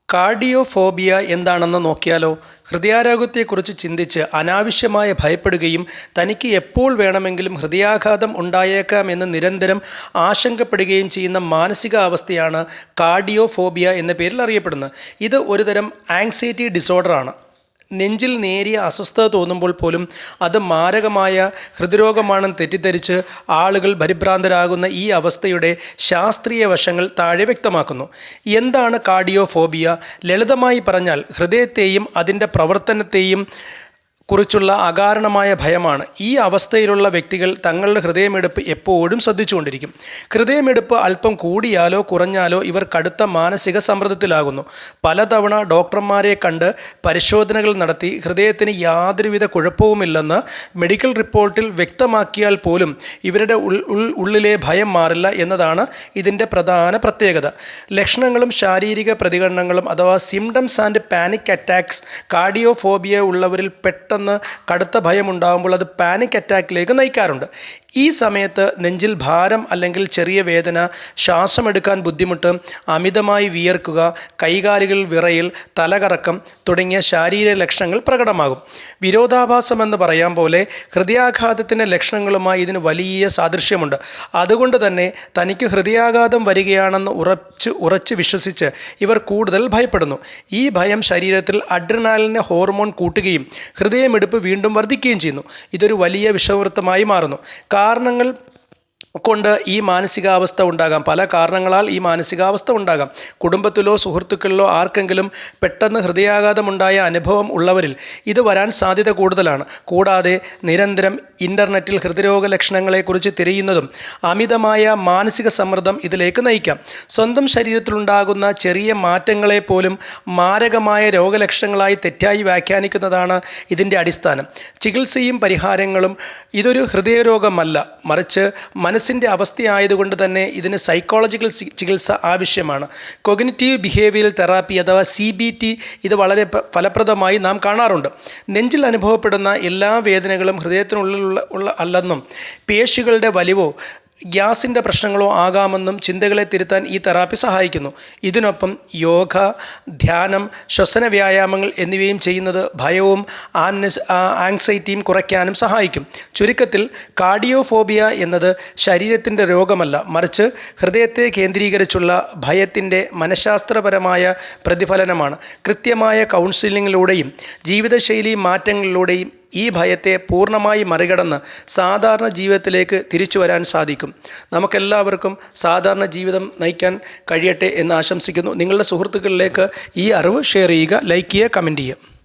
കാർഡിയോഫോബിയ എന്താണെന്ന് നോക്കിയാലോ? ഹൃദയാരോഗ്യത്തെക്കുറിച്ച് ചിന്തിച്ച് അനാവശ്യമായി ഭയപ്പെടുകയും തനിക്ക് എപ്പോൾ വേണമെങ്കിലും ഹൃദയാഘാതം ഉണ്ടായേക്കാമെന്ന് നിരന്തരം ആശങ്കപ്പെടുകയും ചെയ്യുന്ന മാനസികാവസ്ഥയാണ് കാർഡിയോഫോബിയ എന്ന പേരിൽ അറിയപ്പെടുന്നത്. ഇത് ഒരുതരം ആങ്സൈറ്റി ഡിസോർഡറാണ്. നെഞ്ചിൽ നേരിയ അസ്വസ്ഥത തോന്നുമ്പോൾ പോലും അത് മാരകമായ ഹൃദ്രോഗമാണെന്ന് തെറ്റിദ്ധരിച്ച് ആളുകൾ പരിഭ്രാന്തരാകുന്ന ഈ അവസ്ഥയുടെ ശാസ്ത്രീയ വശങ്ങൾ താഴെ വ്യക്തമാക്കുന്നു. എന്താണ് കാർഡിയോഫോബിയ? ലളിതമായി പറഞ്ഞാൽ ഹൃദയത്തെയും അതിൻ്റെ പ്രവർത്തനത്തെയും കുറിച്ചുള്ള അകാരണമായ ഭയമാണ്. ഈ അവസ്ഥയിലുള്ള വ്യക്തികൾ തങ്ങളുടെ ഹൃദയമിടിപ്പ് എപ്പോഴും ശ്രദ്ധിച്ചുകൊണ്ടിരിക്കും. ഹൃദയമിടിപ്പ് അല്പം കൂടിയാലോ കുറഞ്ഞാലോ ഇവർ കടുത്ത മാനസിക സമ്മർദ്ദത്തിലാകുന്നു. പലതവണ ഡോക്ടർമാരെ കണ്ട് പരിശോധനകൾ നടത്തി ഹൃദയത്തിന് യാതൊരുവിധ കുഴപ്പവുമില്ലെന്ന് മെഡിക്കൽ റിപ്പോർട്ടിൽ വ്യക്തമാക്കിയാൽ പോലും ഇവരുടെ ഉള്ളിലെ ഭയം മാറില്ല എന്നതാണ് ഇതിൻ്റെ പ്രധാന പ്രത്യേകത. ലക്ഷണങ്ങളും ശാരീരിക പ്രതികരണങ്ങളും അഥവാ സിംറ്റംസ് ആൻഡ് പാനിക് അറ്റാക്സ് കാർഡിയോഫോബിയ ഉള്ളവരിൽ പെട്ടെന്ന് കടുത്ത ഭയമുണ്ടാകുമ്പോൾ അത് പാനിക് അറ്റാക്കിലേക്ക് നയിക്കാറുണ്ട്. ഈ സമയത്ത് നെഞ്ചിൽ ഭാരം അല്ലെങ്കിൽ ചെറിയ വേദന, ശ്വാസമെടുക്കാൻ ബുദ്ധിമുട്ട്, അമിതമായി വിയർക്കുക, കൈകാലുകളിൽ വിറയൽ, തലകറക്കം തുടങ്ങിയ ശാരീരിക ലക്ഷണങ്ങൾ പ്രകടമാകും. വിരോധാഭാസമെന്ന് പറയാൻ പോലെ ഹൃദയാഘാതത്തിൻ്റെ ലക്ഷണങ്ങളുമായി ഇതിന് വലിയ സാദൃശ്യമുണ്ട്. അതുകൊണ്ട് തന്നെ തനിക്ക് ഹൃദയാഘാതം വരികയാണെന്ന് ഉറച്ച് വിശ്വസിച്ച് ഇവർ കൂടുതൽ ഭയപ്പെടുന്നു. ഈ ഭയം ശരീരത്തിൽ അഡ്രിനാലിൻ ഹോർമോൺ കൂട്ടുകയും ഹൃദയമിടിപ്പ് വീണ്ടും വർദ്ധിക്കുകയും ചെയ്യുന്നു. ഇതൊരു വലിയ വിഷവൃത്തമായി മാറുന്നു. കാരണങ്ങൾ കൊണ്ട് ഈ മാനസികാവസ്ഥ ഉണ്ടാകാം. പല കാരണങ്ങളാൽ ഈ മാനസികാവസ്ഥ ഉണ്ടാകാം. കുടുംബത്തിലോ സുഹൃത്തുക്കളിലോ ആർക്കെങ്കിലും പെട്ടെന്ന് ഹൃദയാഘാതമുണ്ടായ അനുഭവം ഉള്ളവരിൽ ഇത് വരാൻ സാധ്യത കൂടുതലാണ്. കൂടാതെ നിരന്തരം ഇൻ്റർനെറ്റിൽ ഹൃദ്രോഗ ലക്ഷണങ്ങളെക്കുറിച്ച് തിരയുന്നതും അമിതമായ മാനസിക സമ്മർദ്ദം ഇതിലേക്ക് നയിക്കാം. സ്വന്തം ശരീരത്തിലുണ്ടാകുന്ന ചെറിയ മാറ്റങ്ങളെപ്പോലും മാരകമായ രോഗലക്ഷണങ്ങളായി തെറ്റായി വ്യാഖ്യാനിക്കുന്നതാണ് ഇതിൻ്റെ അടിസ്ഥാനം. ചികിത്സയും പരിഹാരങ്ങളും ഇതൊരു ഹൃദയരോഗമല്ല, മറിച്ച് മനസ്സിൻ്റെ അവസ്ഥയായതുകൊണ്ട് തന്നെ ഇതിന് സൈക്കോളജിക്കൽ ചികിത്സ ആവശ്യമാണ്. കൊഗ്നിറ്റീവ് ബിഹേവിയറൽ തെറാപ്പി അഥവാ CBT ഇത് വളരെ ഫലപ്രദമായി നാം കാണാറുണ്ട്. നെഞ്ചിൽ അനുഭവപ്പെടുന്ന എല്ലാ വേദനകളും ഹൃദയത്തിനുള്ളിലുള്ള അല്ലെന്നും പേശികളുടെ വലിവോ ഗ്യാസിൻ്റെ പ്രശ്നങ്ങളോ ആകാമെന്നും ചിന്തകളെ തിരുത്താൻ ഈ തെറാപ്പി സഹായിക്കുന്നു. ഇതിനൊപ്പം യോഗ, ധ്യാനം, ശ്വസന വ്യായാമങ്ങൾ എന്നിവയും ചെയ്യുന്നത് ഭയവും ആങ്സൈറ്റിയും കുറയ്ക്കാനും സഹായിക്കും. ചുരുക്കത്തിൽ കാർഡിയോഫോബിയ എന്നത് ശരീരത്തിൻ്റെ രോഗമല്ല, മറിച്ച് ഹൃദയത്തെ കേന്ദ്രീകരിച്ചുള്ള ഭയത്തിൻ്റെ മനഃശാസ്ത്രപരമായ പ്രതിഫലനമാണ്. കൃത്യമായ കൗൺസിലിങ്ങിലൂടെയും ജീവിതശൈലി മാറ്റങ്ങളിലൂടെയും ഈ ഭയത്തെ പൂർണ്ണമായി മറികടന്ന് സാധാരണ ജീവിതത്തിലേക്ക് തിരിച്ചു വരാൻ സാധിക്കും. നമുക്കെല്ലാവർക്കും സാധാരണ ജീവിതം നയിക്കാൻ കഴിയട്ടെ എന്ന് ആശംസിക്കുന്നു. നിങ്ങളുടെ സുഹൃത്തുക്കളിലേക്ക് ഈ അറിവ് ഷെയർ ചെയ്യുക, ലൈക്ക് ചെയ്യുക, കമൻറ്റ് ചെയ്യുക.